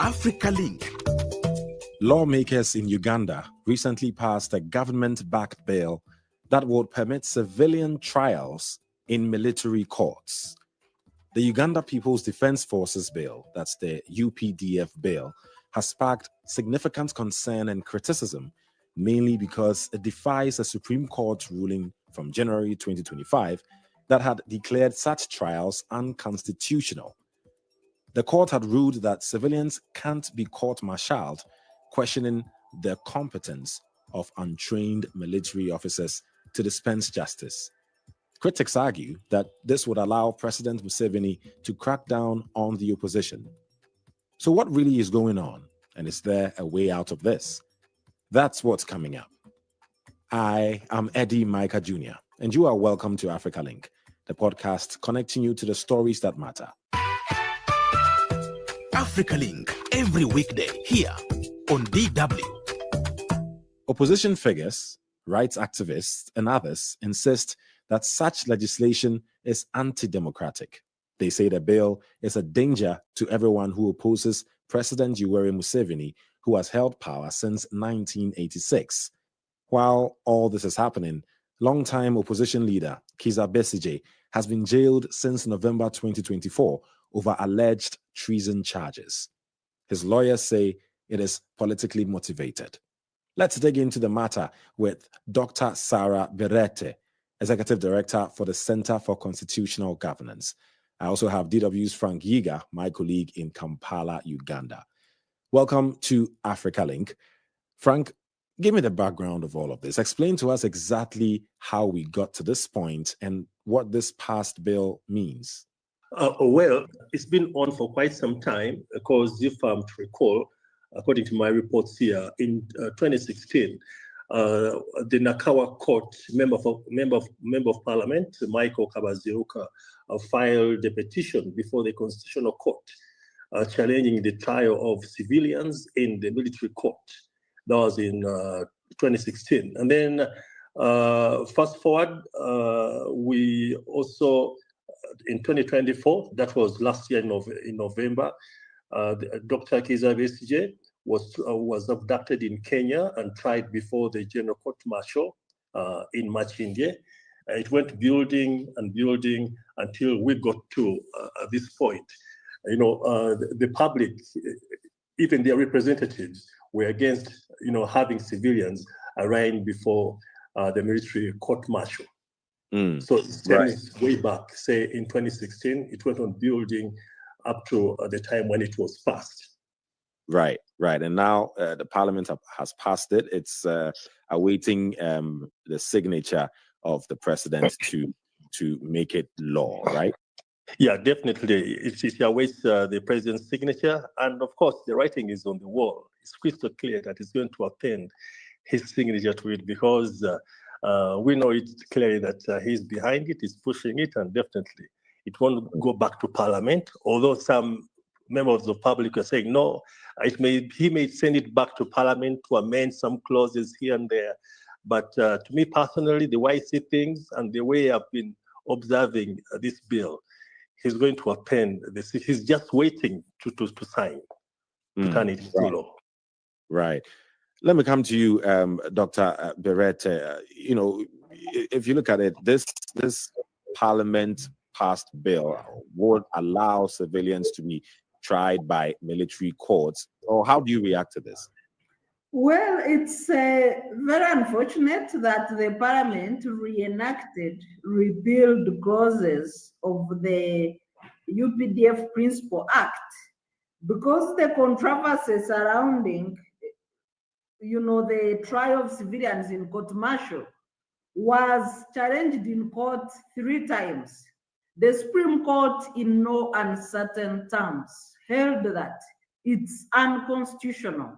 Africa Link. Lawmakers in Uganda recently passed a government-backed bill that would permit civilian trials in military courts. The Uganda People's Defense Forces Bill, that's the UPDF bill, has sparked significant concern and criticism, mainly because it defies a Supreme Court ruling from January 2025 that had declared such trials unconstitutional. The court had ruled that civilians can't be court-martialed, questioning the competence of untrained military officers to dispense justice. Critics argue that this would allow President Museveni to crack down on the opposition. So what really is going on, and is there a way out of this? That's what's coming up. I am Eddy Micah Jr, and you are welcome to Africa Link, the podcast connecting you to the stories that matter. Africa Link, every weekday here on DW. Opposition figures, rights activists, and others insist that such legislation is anti-democratic. They say the bill is a danger to everyone who opposes President Yoweri Museveni, who has held power since 1986. While all this is happening, longtime opposition leader Kizza Besigye has been jailed since November 2024 over alleged treason charges. His lawyers say it is politically motivated. Let's dig into the matter with Dr. Sarah Bireete, Executive Director for the Center for Constitutional Governance. I also have DW's Frank Yiga, my colleague in Kampala, Uganda. Welcome to Africa Link. Frank, give me the background of all of this. Explain to us exactly how we got to this point and what this passed bill means. Well, it's been on for quite some time because if I'm to recall, according to my reports here, in 2016, the Nakawa Court member of Parliament, Michael Kabaziruka, filed a petition before the Constitutional Court challenging the trial of civilians in the military court. That was in 2016. And then fast forward, we also, in 2024, that was last year in November, Dr. Kizza Besigye was abducted in Kenya and tried before the General Court Martial in Machindye. It went building and building until we got to this point. You know, the public, even their representatives, were against, having civilians arraigned before the military court martial. So it stems way back, say in 2016, it went on building up to the time when it was passed. Right. And now the parliament has passed it. It's awaiting the signature of the president to make it law, right? Yeah, definitely. It awaits the president's signature. And of course, the writing is on the wall. It's crystal clear that he's going to append his signature to it because we know it's clearly that he's behind it, he's pushing it, and definitely it won't go back to parliament, although some members of the public are saying, no, he may send it back to parliament to amend some clauses here and there. But to me personally, the way I see things and the way I've been observing this bill, he's going to append this. He's just waiting to sign, to turn it into law. Right. Let me come to you, Dr. Bireete. If you look at it, this parliament passed bill would allow civilians to be tried by military courts. Or how do you react to this? Well, it's very unfortunate that the parliament reenacted repealed clauses of the UPDF Principal Act because the controversy surrounding the trial of civilians in court martial was challenged in court 3 times. The Supreme Court, in no uncertain terms, held that it's unconstitutional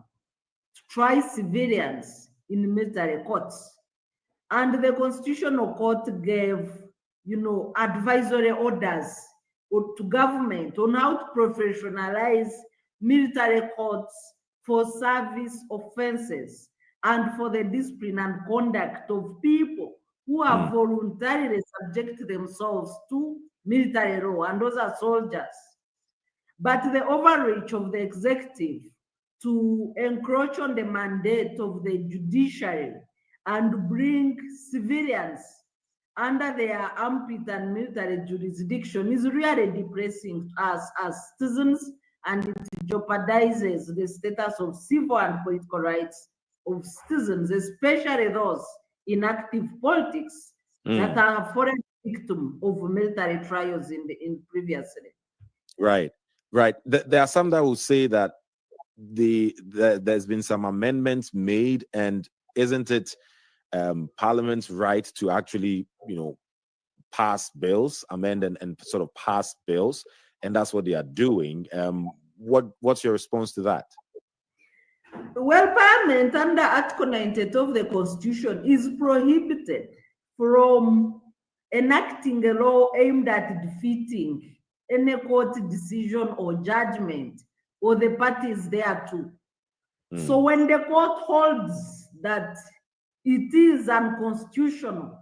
to try civilians in military courts. And the Constitutional Court gave, advisory orders to government on how to professionalize military courts for service offenses and for the discipline and conduct of people who have voluntarily subject themselves to military law, and those are soldiers. but the overreach of the executive to encroach on the mandate of the judiciary and bring civilians under their armpit and military jurisdiction is really depressing to us as citizens, and it jeopardizes the status of civil and political rights of citizens, especially those in active politics that are foreign victims of military trials in previously. Right. There are some that will say that there's been some amendments made, and isn't it Parliament's right to actually, pass bills, amend and sort of pass bills, and that's what they are doing. What's your response to that? Well, Parliament under Article 98 of the Constitution is prohibited from enacting a law aimed at defeating any court decision or judgment or the parties thereto. So when the court holds that it is unconstitutional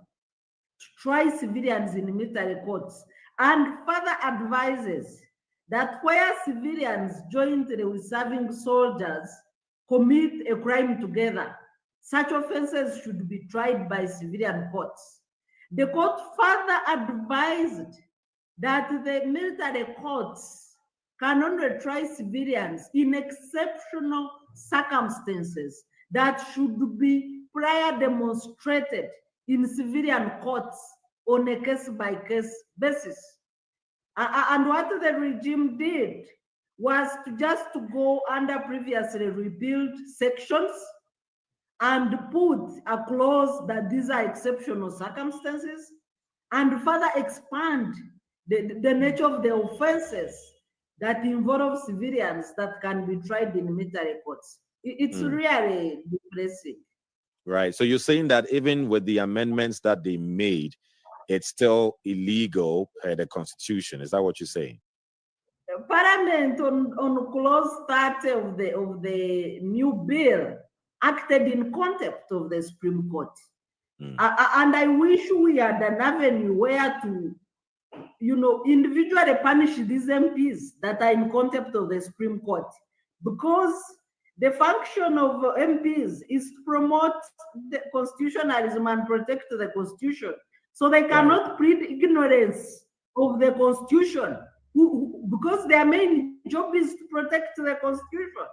to try civilians in military courts, and further advises that where civilians jointly with serving soldiers commit a crime together, such offenses should be tried by civilian courts. The court further advised that the military courts can only try civilians in exceptional circumstances that should be prior demonstrated in civilian courts on a case-by-case basis. And what the regime did was to go under previously repealed sections and put a clause that these are exceptional circumstances, and further expand the nature of the offenses that involve civilians that can be tried in military courts. It's really depressing. Right. So you're saying that even with the amendments that they made, it's still illegal per the Constitution. Is that what you're saying? Parliament on clause 30 of the new bill acted in contempt of the Supreme Court. And I wish we had an avenue where to, individually punish these MPs that are in contempt of the Supreme Court, because the function of MPs is to promote the constitutionalism and protect the Constitution. So they cannot plead ignorance of the Constitution, because their main job is to protect the Constitution.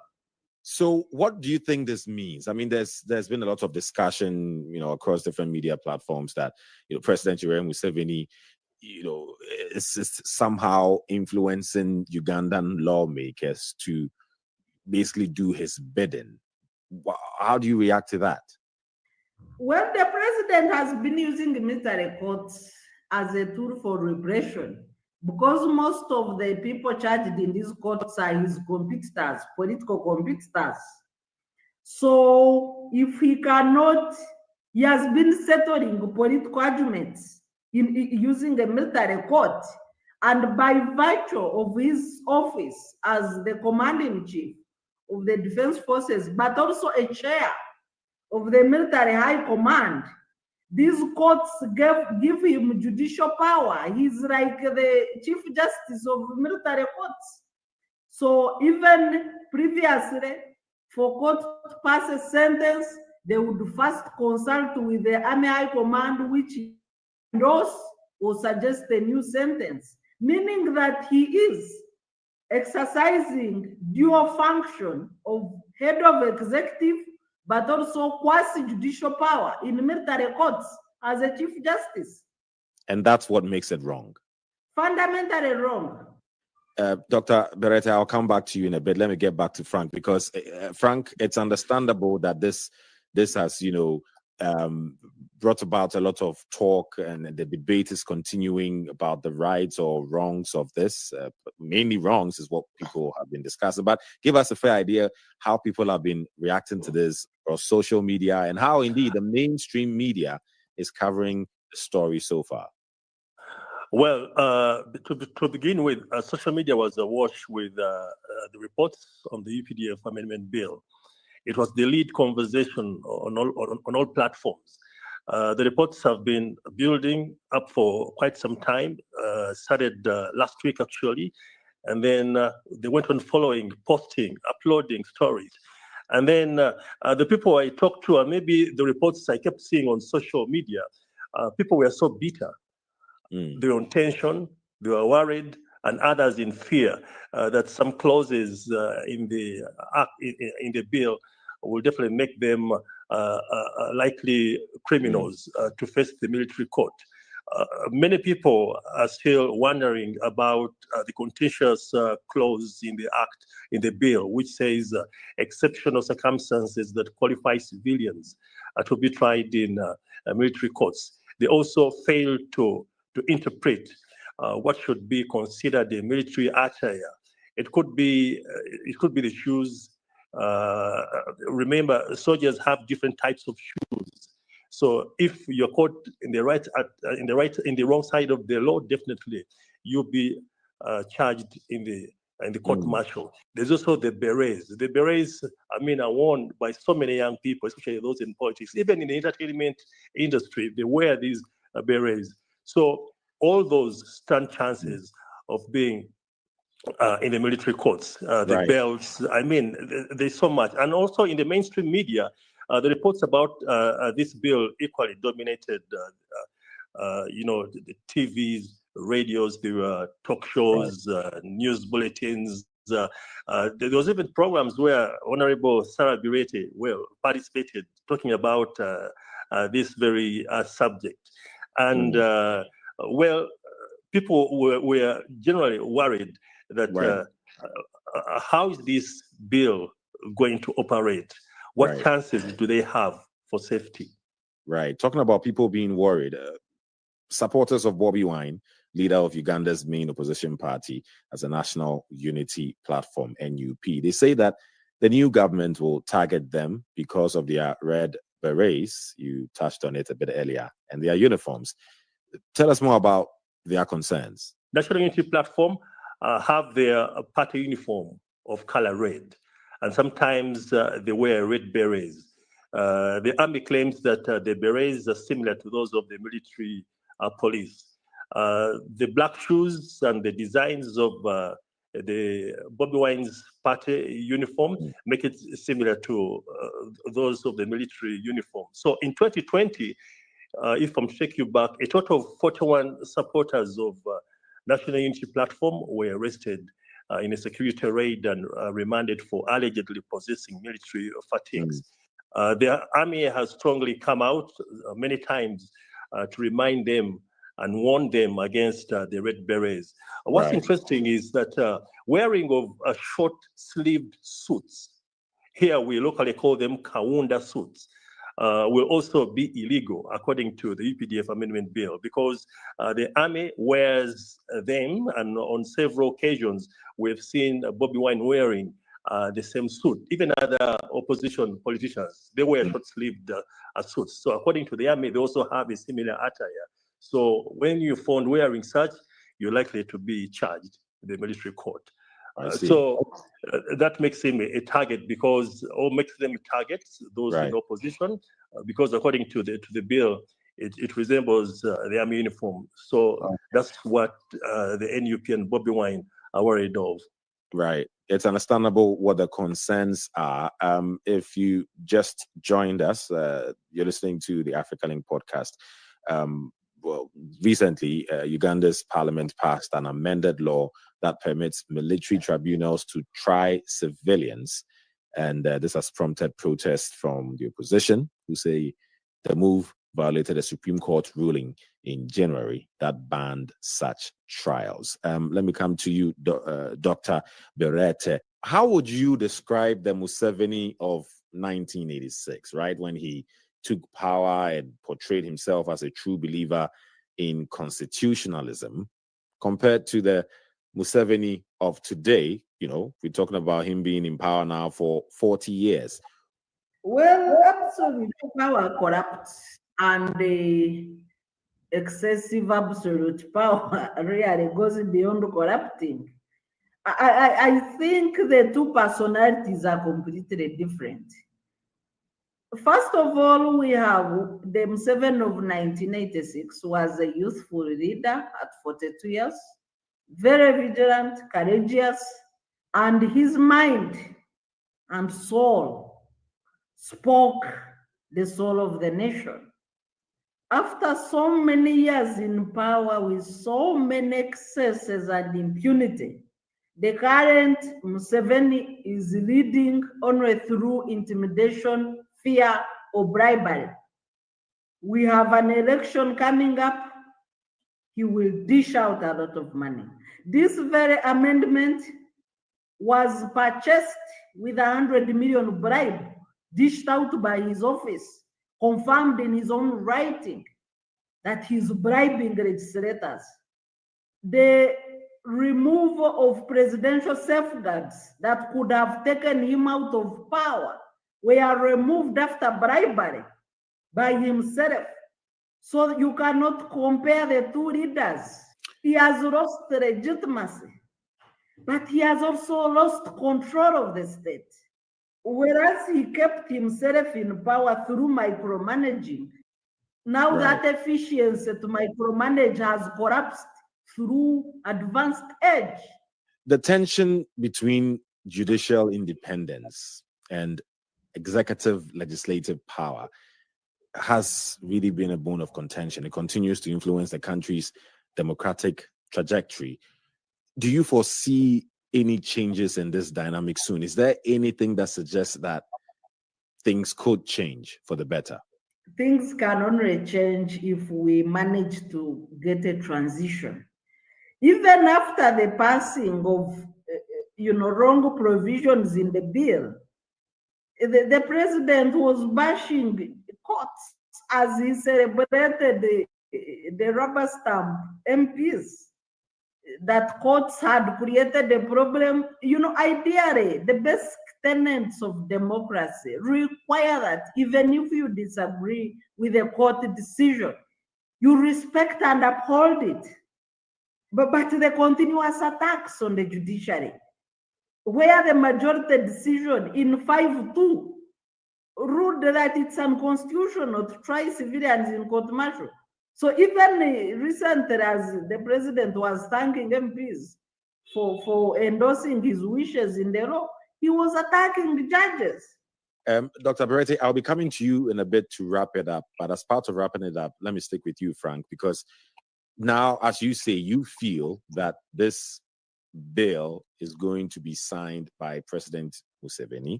So what do you think this means? I mean, there's been a lot of discussion, across different media platforms that, President Yoweri Museveni, is somehow influencing Ugandan lawmakers to basically do his bidding. How do you react to that? Well, the president has been using the military courts as a tool for repression, because most of the people charged in these courts are his competitors, political competitors. So if he has been settling political arguments using the military court, and by virtue of his office as the commanding chief of the defense forces, but also a chair of the military high command, these courts give him judicial power. He's like the chief justice of military courts. So even previously, for court to pass a sentence, they would first consult with the army high command, which endorse or suggest a new sentence, meaning that he is exercising dual function of head of executive, but also quasi-judicial power in military courts as a chief justice. And that's what makes it wrong. Fundamentally wrong. Dr. Bireete, I'll come back to you in a bit. Let me get back to Frank, because Frank, it's understandable that this has, brought about a lot of talk, and the debate is continuing about the rights or wrongs of this. Mainly wrongs is what people have been discussing. But give us a fair idea how people have been reacting to this, or social media, and how indeed the mainstream media is covering the story so far. Well, to begin with, social media was awash with the reports on the UPDF amendment bill. It was the lead conversation on all platforms. The reports have been building up for quite some time, started last week actually, And then they went on following, posting, uploading stories. And then the people I talked to, and maybe the reports I kept seeing on social media, people were so bitter. They were on tension, they were worried, and others in fear that some clauses in the act, in the bill will definitely make them likely criminals to face the military court. Many people are still wondering about the contentious clause in the act, in the bill, which says exceptional circumstances that qualify civilians to be tried in military courts. They also fail to interpret what should be considered a military attire. It could be the shoes. Remember, soldiers have different types of shoes. So if you're caught in the wrong side of the law, definitely you'll be charged in the court martial. There's also the berets. The berets, I mean, are worn by so many young people, especially those in politics. Even in the entertainment industry, they wear these berets. So all those stand chances of being in the military courts, the belts. I mean, there's so much. And also in the mainstream media, the reports about this bill equally dominated, the TVs, radios, there were talk shows, news bulletins. There was even programs where Honorable Sarah Bireete participated, talking about this very subject. And people were generally worried that how is this bill going to operate? What chances do they have for safety? Right. Talking about people being worried, supporters of Bobi Wine, leader of Uganda's main opposition party, as a National Unity Platform, NUP, they say that the new government will target them because of their red berets. You touched on it a bit earlier, and their uniforms. Tell us more about their concerns. National Unity Platform have their party uniform of color red, and sometimes they wear red berets. The army claims that the berets are similar to those of the military police. The black shoes and the designs of the Bobi Wine's party uniform make it similar to those of the military uniform. So in 2020, if I'm take you back, a total of 41 supporters of National Unity Platform were arrested in a security raid and remanded for allegedly possessing military fatigues. The army has strongly come out many times to remind them and warn them against the red berets. What's interesting is that wearing of short-sleeved suits, here we locally call them Kaunda suits, will also be illegal according to the UPDF amendment bill, because the army wears them, and on several occasions we've seen Bobi Wine wearing the same suit. Even other opposition politicians, they wear short-sleeved suits. So according to the army, they also have a similar attire. So when you're found wearing such, you're likely to be charged in the military court. So that makes him a target, or makes them targets, those in opposition, because according to the bill, it resembles the army uniform. So that's what the NUP and Bobi Wine are worried of. Right. It's understandable what the concerns are. If you just joined us, you're listening to the Africa Link podcast. Well, recently, Uganda's parliament passed an amended law that permits military tribunals to try civilians. And this has prompted protests from the opposition, who say the move violated a Supreme Court ruling in January that banned such trials. Let me come to you, Dr. Bireete. How would you describe the Museveni of 1986, right, when he took power and portrayed himself as a true believer in constitutionalism, compared to the Museveni of today? You know, we're talking about him being in power now for 40 years. Well, absolute power corrupts, and the excessive absolute power really goes beyond corrupting. I think the two personalities are completely different. First of all, we have the Museveni of 1986 was a youthful leader at 42 years. very vigilant, courageous, and his mind and soul spoke the soul of the nation. After so many years in power with so many excesses and impunity, the current Museveni is leading only through intimidation, fear, or bribery. We have an election coming up. He will dish out a lot of money. This very amendment was purchased with 100 million bribe, dished out by his office, confirmed in his own writing that he's bribing legislators. The removal of presidential safeguards that could have taken him out of power were removed after bribery by himself. So you cannot compare the two leaders. He has lost legitimacy, but he has also lost control of the state. Whereas he kept himself in power through micromanaging, now that efficiency to micromanage has collapsed through advanced age. The tension between judicial independence and executive legislative power has really been a bone of contention. It continues to influence the country's democratic trajectory. Do you foresee any changes in this dynamic soon? Is there anything that suggests that things could change for the better? Things can only change if we manage to get a transition. Even after the passing of wrong provisions in the bill, the president was bashing courts as he celebrated the rubber stamp MPs, that courts had created a problem. Ideally, the best tenets of democracy require that even if you disagree with a court decision, you respect and uphold it. But the continuous attacks on the judiciary, where the majority decision in 5-2 ruled that it's unconstitutional to try civilians in court martial. So even recently, as the president was thanking MPs for endorsing his wishes in the law, he was attacking the judges. Dr. Bireete, I'll be coming to you in a bit to wrap it up. But as part of wrapping it up, let me stick with you, Frank, because now, as you say, you feel that this bill is going to be signed by President Museveni,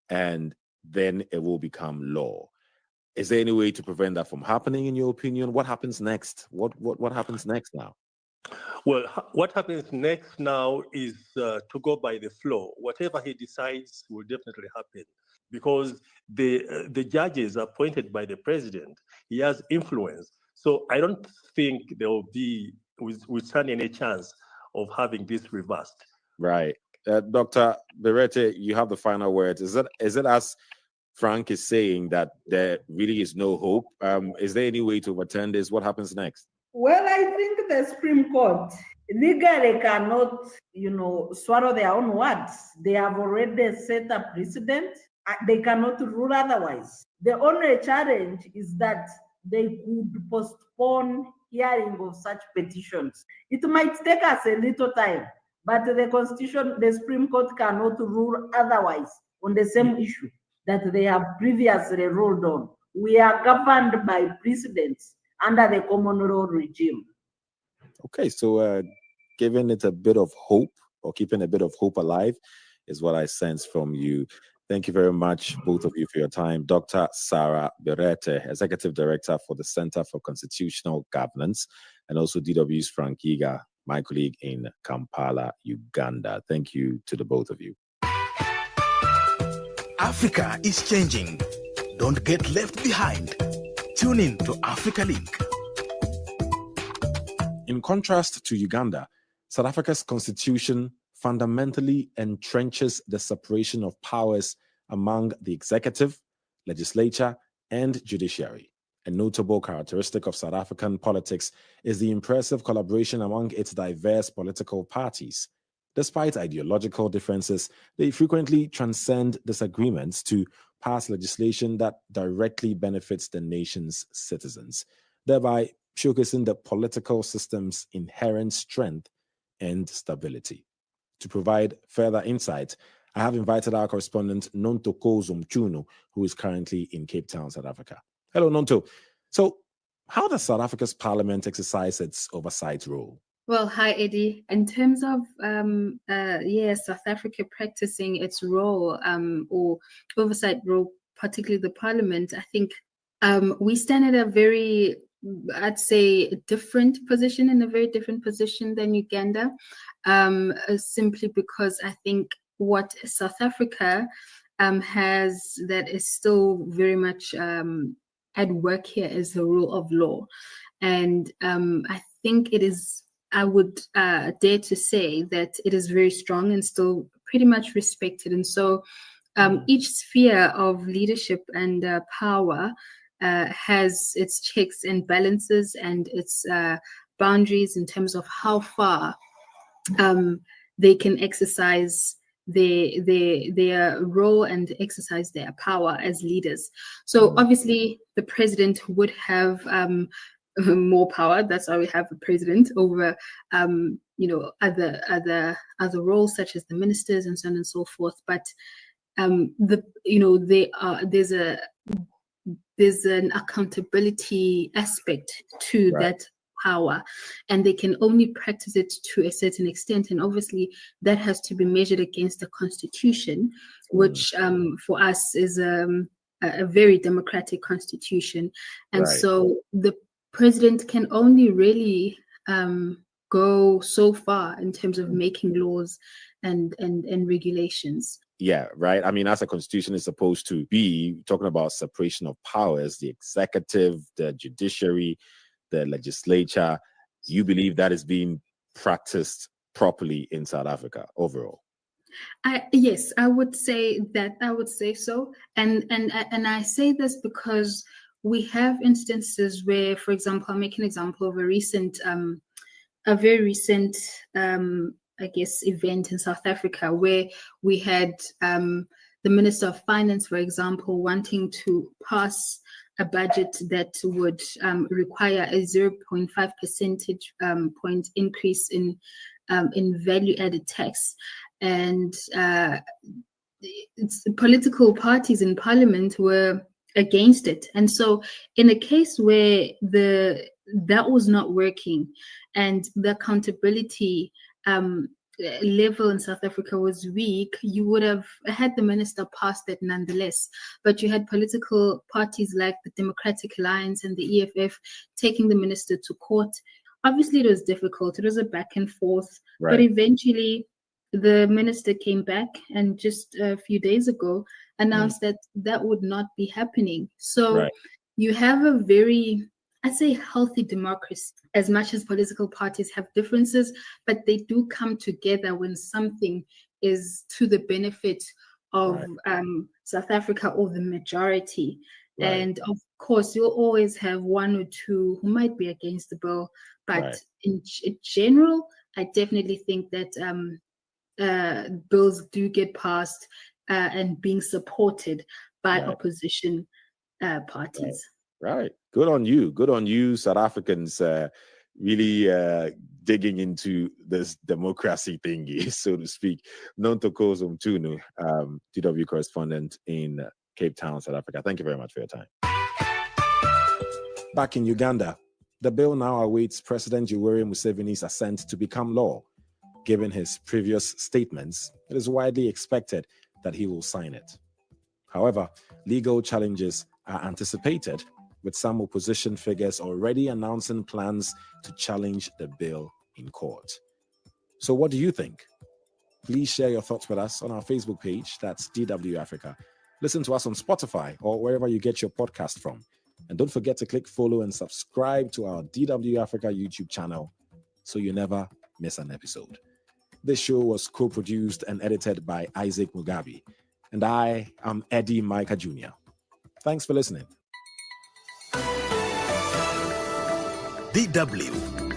and then it will become law. Is there any way to prevent that from happening, in your opinion? What happens next? What happens next now? Well, what happens next now is to go by the flow. Whatever he decides will definitely happen, because the judges appointed by the president, he has influence. So I don't think there will be, we stand any chance of having this reversed. Right. Dr. Bireete, you have the final words. Is it as Frank is saying that there really is no hope? Is there any way to overturn this? What happens next? Well, I think the Supreme Court legally cannot, swallow their own words. They have already set a precedent. They cannot rule otherwise. The only challenge is that they could postpone hearing of such petitions. It might take us a little time, but the Supreme Court cannot rule otherwise on the same issue that they have previously ruled on. We are governed by precedents under the common law regime. Okay, so giving it a bit of hope, or keeping a bit of hope alive, is what I sense from you. Thank you very much, both of you, for your time. Dr. Sarah Bireete, Executive Director for the Center for Constitutional Governance, and also DW's Frank Yiga, my colleague in Kampala, Uganda. Thank you to the both of you. Africa is changing. Don't get left behind. Tune in to Africa Link. In contrast to Uganda, South Africa's constitution fundamentally entrenches the separation of powers among the executive, legislature, and judiciary. A notable characteristic of South African politics is the impressive collaboration among its diverse political parties. Despite ideological differences, they frequently transcend disagreements to pass legislation that directly benefits the nation's citizens, thereby showcasing the political system's inherent strength and stability. To provide further insight, I have invited our correspondent, Nontoko Zumchunu, who is currently in Cape Town, South Africa. Hello, Nonto. So, how does South Africa's parliament exercise its oversight role? Well, hi, Eddie. In terms of South Africa practicing its role or oversight role, particularly the parliament, I think we stand at a very, I'd say, different position, in a very different position than Uganda, simply because I think what South Africa has that is still very much at work here is the rule of law. And I think it is, I would dare to say that it is very strong and still pretty much respected. And so each sphere of leadership and power has its checks and balances and its boundaries in terms of how far they can exercise their role and exercise their power as leaders. So obviously the president would have more power. That's why we have a president over other roles such as the ministers and so on and so forth. But there's an accountability aspect to that power, and they can only practice it to a certain extent, and obviously that has to be measured against the constitution, which for us is a very democratic constitution. And so the president can only really go so far in terms of making laws and regulations. Yeah, right. I mean, as a constitution is supposed to be, talking about separation of powers, the executive, the judiciary, the legislature, you believe that is being practiced properly in South Africa overall? Yes, I would say that. I would say so, and I say this because we have instances where, for example, I'll make an example of a very recent, I guess, event in South Africa where we had the Minister of Finance, for example, wanting to pass a budget that would require a 0.5 percentage point increase in value-added tax, and political parties in Parliament were against it. And so, in a case where that was not working, and the accountability level in South Africa was weak, you would have had the minister pass that nonetheless. But you had political parties like the Democratic Alliance and the EFF taking the minister to court. Obviously, it was difficult. It was a back and forth. But eventually, the minister came back and just a few days ago announced that that would not be happening. So you have a very, I'd say, healthy democracy, as much as political parties have differences, but they do come together when something is to the benefit of South Africa or the majority. And of course, you'll always have one or two who might be against the bill, but in general, I definitely think that bills do get passed and being supported by opposition parties. Right. Good on you. Good on you, South Africans, really digging into this democracy thingy, so to speak. Nontoko Zumchunu, DW correspondent in Cape Town, South Africa. Thank you very much for your time. Back in Uganda, the bill now awaits President Yoweri Museveni's assent to become law. Given his previous statements, it is widely expected that he will sign it. However, legal challenges are anticipated, with some opposition figures already announcing plans to challenge the bill in court. So what do you think? Please share your thoughts with us on our Facebook page, that's DW Africa. Listen to us on Spotify or wherever you get your podcast from. And don't forget to click follow and subscribe to our DW Africa YouTube channel so you never miss an episode. This show was co-produced and edited by Isaac Mugabe. And I am Eddy Micah Jr. Thanks for listening. DW